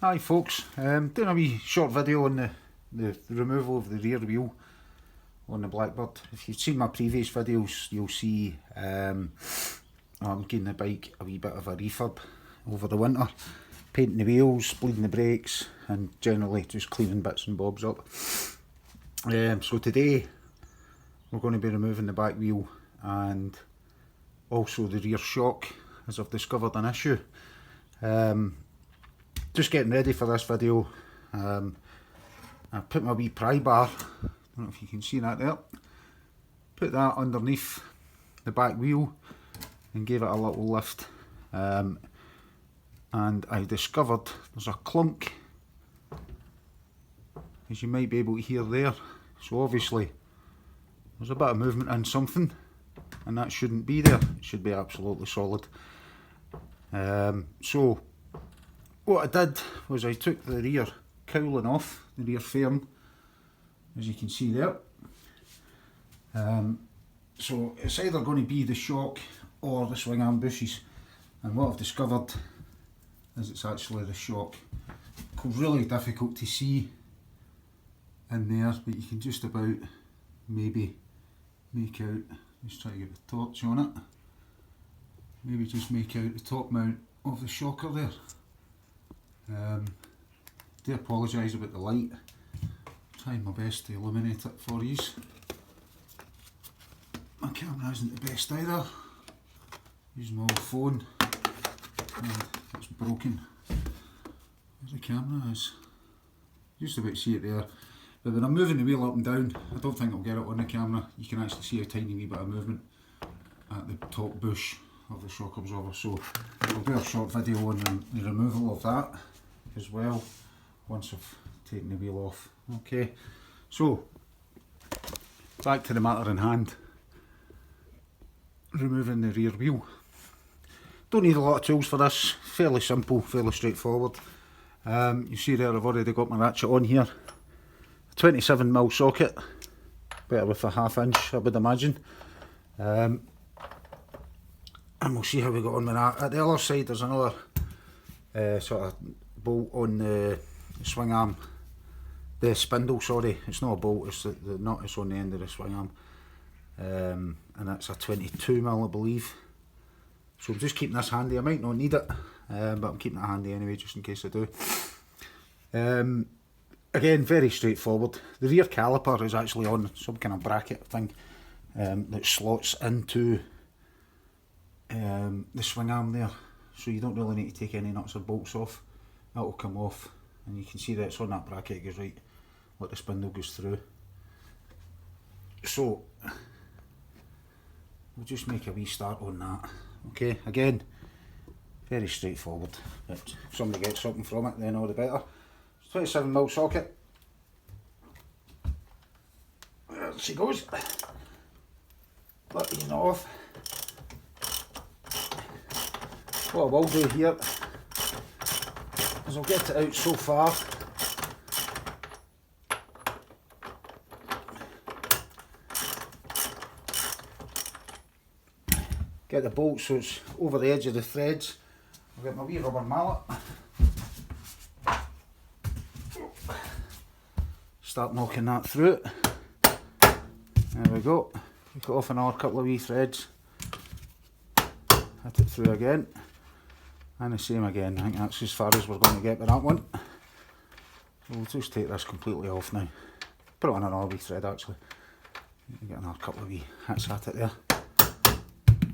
Hi folks, doing a wee short video on the removal of the rear wheel on the Blackbird. If you've seen my previous videos, you'll see I'm giving the bike a wee bit of a refurb over the winter, painting the wheels, bleeding the brakes, and generally just cleaning bits and bobs up. So today we're going to be removing the back wheel and also the rear shock, as I've discovered an issue. Just getting ready for this video. I put my wee pry bar, I don't know if you can see that there, put that underneath the back wheel and gave it a little lift, and I discovered there's a clunk, as you might be able to hear there. So obviously there's a bit of movement in something, and that shouldn't be there. It should be absolutely solid. So what I did was I took the rear cowling off, the rear frame, as you can see there. So it's either going to be the shock or the swing arm bushes, and what I've discovered is it's actually the shock. It's really difficult to see in there, but you can just about maybe make out, just try to get the torch on it, maybe just make out the top mount of the shocker there. Do apologise about the light, trying my best to illuminate it for you. My camera isn't the best either, using my old phone and it's broken. Where the camera is, just about see it there, but when I'm moving the wheel up and down, I don't think I'll get it on the camera. You can actually see a tiny wee bit of movement at the top bush of the shock absorber, so I'll do a short video on the removal of that as well once I've taken the wheel off. Okay, so back to the matter in hand, removing the rear wheel. Don't need a lot of tools for this, fairly simple, fairly straightforward. You see there I've already got my ratchet on here, a 27mm socket, better with a 1/2 inch I would imagine. And we'll see how we got on with that. At the other side there's another sort of bolt on the swing arm, the spindle, sorry, it's not a bolt, it's the nut is on the end of the swing arm, and that's a 22mm I believe. So I'm just keeping this handy. I might not need it, but I'm keeping it handy anyway just in case I do. Again, very straightforward. The rear caliper is actually on some kind of bracket thing that slots into the swing arm there, so you don't really need to take any nuts or bolts off. That will come off, and you can see that it's on that bracket, it goes right, what the spindle goes through. So we'll just make a wee start on that. Okay, again, very straightforward, but if somebody gets something from it then all the better. 27mm socket, there she goes. Let these off. What I will do here is I'll get it out so far get the bolt so it's over the edge of the threads. I'll get my wee rubber mallet, start knocking that through it. There we go, take it off another couple of wee threads, hit it through again, and the same again. I think that's as far as we're going to get with that one. So we'll just take this completely off now, put it on another wee thread actually, get another couple of wee hits at it there.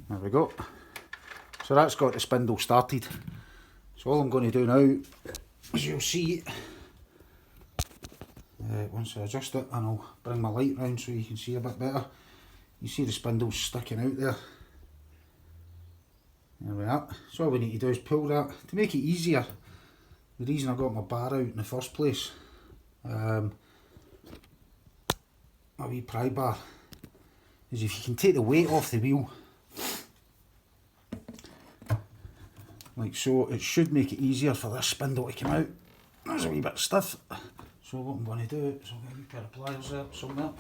There we go. So that's got the spindle started. So all I'm going to do now, as you'll see, once I adjust it, and I'll bring my light round so you can see a bit better. You see the spindles sticking out there. There we are. So all we need to do is pull that. To make it easier, the reason I got my bar out in the first place, my wee pry bar, is if you can take the weight off the wheel, like so, it should make it easier for this spindle to come out. That's a wee bit stiff. So what I'm going to do is I'll get a wee pair of pliers there somewhere.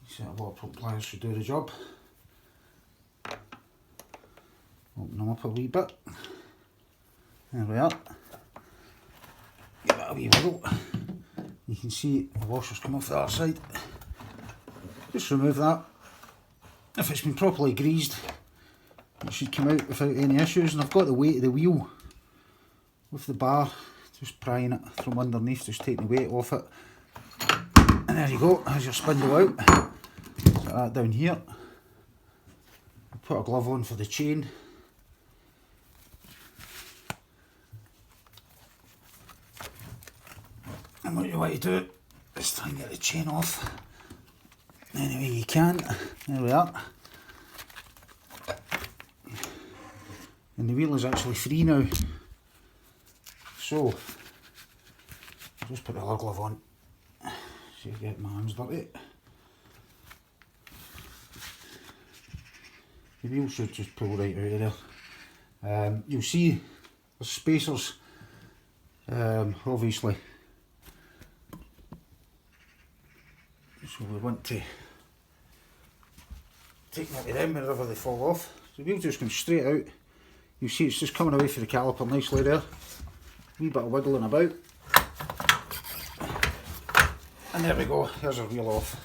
See, a waterproof pliers should do the job. Open them up a wee bit. There we are. Give it a wee wiggle. You can see the washer's come off the other side. Just remove that. If it's been properly greased, it should come out without any issues. And I've got the weight of the wheel with the bar, just prying it from underneath, just taking the weight off it. And there you go, there's your spindle out. Set that down here. I'll put a glove on for the chain. And what you want to do is try and get the chain off any way you can. There we are. And the wheel is actually free now. So, I'll just put the other glove on so you get my hands dirty. The wheel should just pull right out of there. You'll see the spacers, obviously. So we want to take them out of them wherever they fall off. So the wheel just comes straight out. You see it's just coming away from the caliper nicely there. Wee bit of wiggling about. And there we go, there's our wheel off.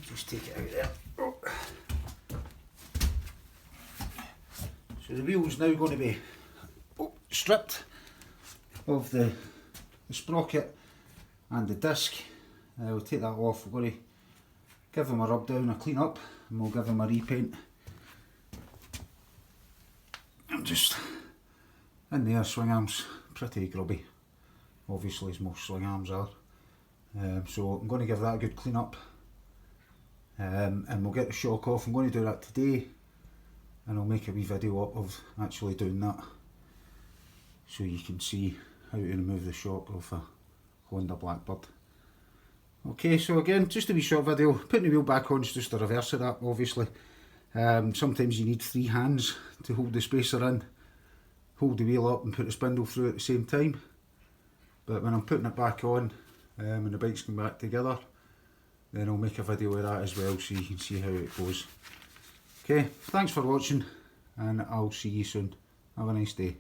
Just take it out there. Oh. So the wheel is now going to be stripped of the sprocket and the disc. We'll take that off. We're going to give them a rub down, a clean up, and we'll give them a repaint. I'm just in there, swing arms pretty grubby, obviously as most swing arms are. So I'm going to give that a good clean up, and we'll get the shock off. I'm going to do that today, and I'll make a wee video up of actually doing that, so you can see how to remove the shock off a Honda Blackbird. Okay, so again, just a wee short video. Putting the wheel back on is just the reverse of that, obviously. Sometimes you need 3 hands to hold the spacer in, hold the wheel up and put the spindle through at the same time. But when I'm putting it back on and the bike's come back together, then I'll make a video of that as well so you can see how it goes. Okay, thanks for watching and I'll see you soon. Have a nice day.